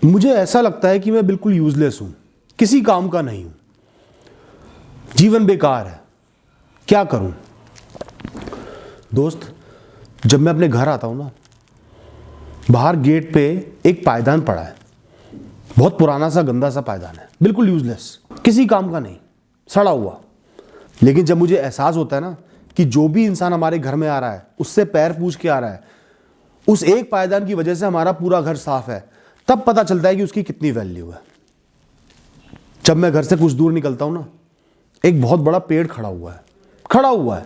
मुझे ऐसा लगता है कि मैं बिल्कुल यूजलेस हूं, किसी काम का नहीं हूं, जीवन बेकार है, क्या करूं। दोस्त, जब मैं अपने घर आता हूं ना, बाहर गेट पे एक पायदान पड़ा है, बहुत पुराना सा गंदा सा पायदान है, बिल्कुल यूजलेस, किसी काम का नहीं, सड़ा हुआ। लेकिन जब मुझे एहसास होता है ना कि जो भी इंसान हमारे घर में आ रहा है उससे पैर पूछ के आ रहा है, उस एक पायदान की वजह से हमारा पूरा घर साफ है, तब पता चलता है कि उसकी कितनी वैल्यू है। जब मैं घर से कुछ दूर निकलता हूं ना, एक बहुत बड़ा पेड़ खड़ा हुआ है,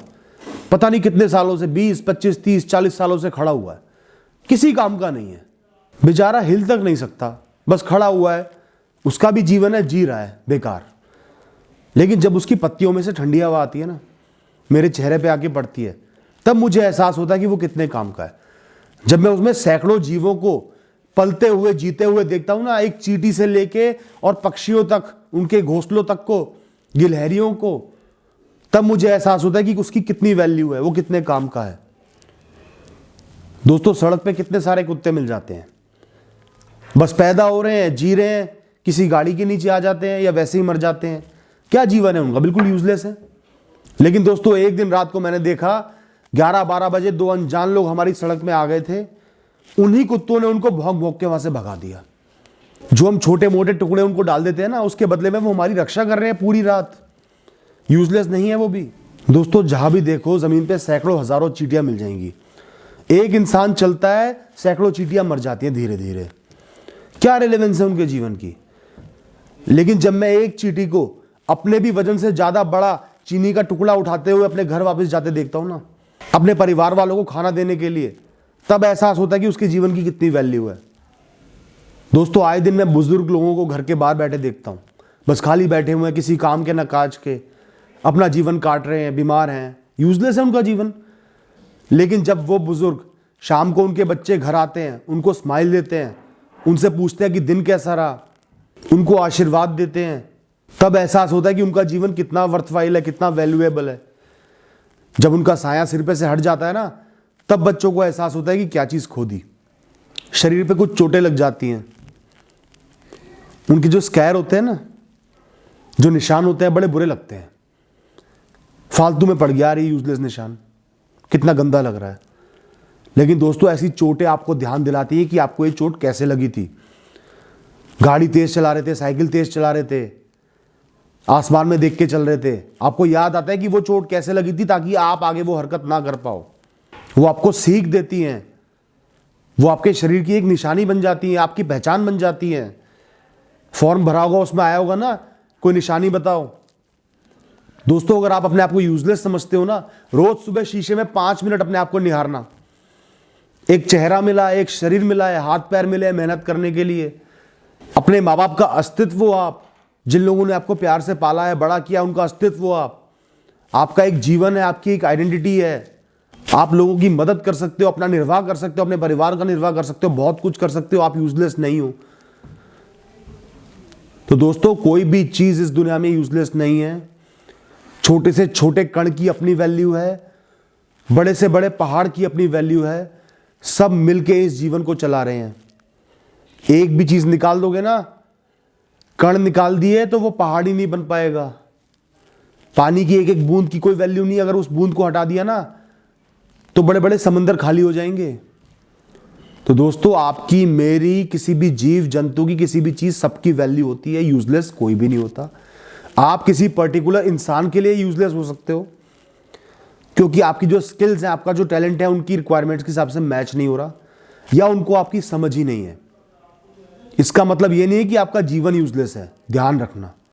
पता नहीं कितने सालों से, 20, 25, 30, 40 सालों से खड़ा हुआ है, किसी काम का नहीं है, बेचारा हिल तक नहीं सकता, बस खड़ा हुआ है, उसका भी जीवन है, जी रहा है बेकार। लेकिन जब उसकी पत्तियों में से ठंडी हवा आती है ना, मेरे चेहरे पे आके पड़ती है, तब मुझे एहसास होता है कि वो कितने काम का है। जब मैं उसमें सैकड़ों जीवों को पलते हुए, जीते हुए देखता हूं ना, एक चींटी से लेके और पक्षियों तक, उनके घोंसलों तक को, गिलहरियों को, तब मुझे एहसास होता है कि उसकी कितनी वैल्यू है, वो कितने काम का है। दोस्तों, सड़क पे कितने सारे कुत्ते मिल जाते हैं, बस पैदा हो रहे हैं, जी रहे हैं, किसी गाड़ी के नीचे आ जाते हैं या वैसे ही मर जाते हैं। क्या जीवन है उनका, बिल्कुल यूजलेस है। लेकिन दोस्तों, एक दिन रात को मैंने देखा, 11-12 बजे 2 अनजान लोग हमारी सड़क में आ गए थे, उन्हीं कुत्तों ने उनको भौंक भौंक के वहां से भगा दिया। जो हम छोटे मोटे टुकड़े उनको डाल देते हैं ना, उसके बदले में वो हमारी रक्षा कर रहे हैं पूरी रात। यूजलेस नहीं है वो भी। दोस्तों, जहां भी देखो जमीन पे सैकड़ों हजारों चींटियां मिल जाएंगी। एक इंसान चलता है, सैकड़ों चींटियां मर जाती हैं धीरे धीरे। क्या रिलेवेंस है उनके जीवन की। लेकिन जब मैं एक चींटी को अपने भी वजन से ज्यादा बड़ा चीनी का टुकड़ा उठाते हुए अपने घर वापस जाते देखता हूं ना, अपने परिवार वालों को खाना देने के लिए, तब एहसास होता है कि उसके जीवन की कितनी वैल्यू है। दोस्तों, आए दिन मैं बुजुर्ग लोगों को घर के बाहर बैठे देखता हूं, बस खाली बैठे हुए हैं, किसी काम के न काज के, अपना जीवन काट रहे हैं, बीमार हैं, यूजलेस है उनका जीवन। लेकिन जब वो बुजुर्ग शाम को उनके बच्चे घर आते हैं, उनको स्माइल देते हैं, उनसे पूछते हैं कि दिन कैसा रहा, उनको आशीर्वाद देते हैं, तब एहसास होता है कि उनका जीवन कितना वर्थवाइल है, कितना वैल्यूएबल है। जब उनका साया सिर पे से हट जाता है ना, तब बच्चों को एहसास होता है कि क्या चीज खो दी। शरीर पे कुछ चोटें लग जाती हैं, उनके जो स्कैर होते हैं ना, जो निशान होते हैं, बड़े बुरे लगते हैं। फालतू में पड़ गया रही यूजलेस निशान, कितना गंदा लग रहा है। लेकिन दोस्तों, ऐसी चोटें आपको ध्यान दिलाती है कि आपको ये चोट कैसे लगी थी। गाड़ी तेज चला रहे थे, साइकिल तेज चला रहे थे, आसमान में देख के चल रहे थे, आपको याद आता है कि वो चोट कैसे लगी थी, ताकि आप आगे वो हरकत ना कर पाओ। वो आपको सीख देती हैं, वो आपके शरीर की एक निशानी बन जाती है, आपकी पहचान बन जाती है। फॉर्म भरा होगा, उसमें आया होगा ना, कोई निशानी बताओ। दोस्तों, अगर आप अपने आप को यूजलेस समझते हो ना, रोज सुबह शीशे में 5 मिनट अपने आप को निहारना। एक चेहरा मिला, एक शरीर मिला है, हाथ पैर मिले मेहनत करने के लिए, अपने माँ बाप का अस्तित्व, आप जिन लोगों ने आपको प्यार से पाला है, बड़ा किया, उनका अस्तित्व, आपका एक जीवन है, आपकी एक आइडेंटिटी है। आप लोगों की मदद कर सकते हो, अपना निर्वाह कर सकते हो, अपने परिवार का निर्वाह कर सकते हो, बहुत कुछ कर सकते हो, आप यूजलेस नहीं हो। तो दोस्तों, कोई भी चीज इस दुनिया में यूजलेस नहीं है। छोटे से छोटे कण की अपनी वैल्यू है, बड़े से बड़े पहाड़ की अपनी वैल्यू है। सब मिलके इस जीवन को चला रहे हैं। एक भी चीज निकाल दोगे ना, कण निकाल दिए तो वो पहाड़ ही नहीं बन पाएगा। पानी की एक एक बूंद की कोई वैल्यू नहीं, अगर उस बूंद को हटा दिया ना, तो बड़े बड़े समंदर खाली हो जाएंगे। तो दोस्तों, आपकी, मेरी, किसी भी जीव जंतु की, किसी भी चीज, सबकी वैल्यू होती है। यूजलेस कोई भी नहीं होता। आप किसी पर्टिकुलर इंसान के लिए यूजलेस हो सकते हो, क्योंकि आपकी जो स्किल्स हैं, आपका जो टैलेंट है, उनकी रिक्वायरमेंट्स के हिसाब से मैच नहीं हो रहा, या उनको आपकी समझ ही नहीं है। इसका मतलब ये नहीं है कि आपका जीवन यूजलेस है, ध्यान रखना।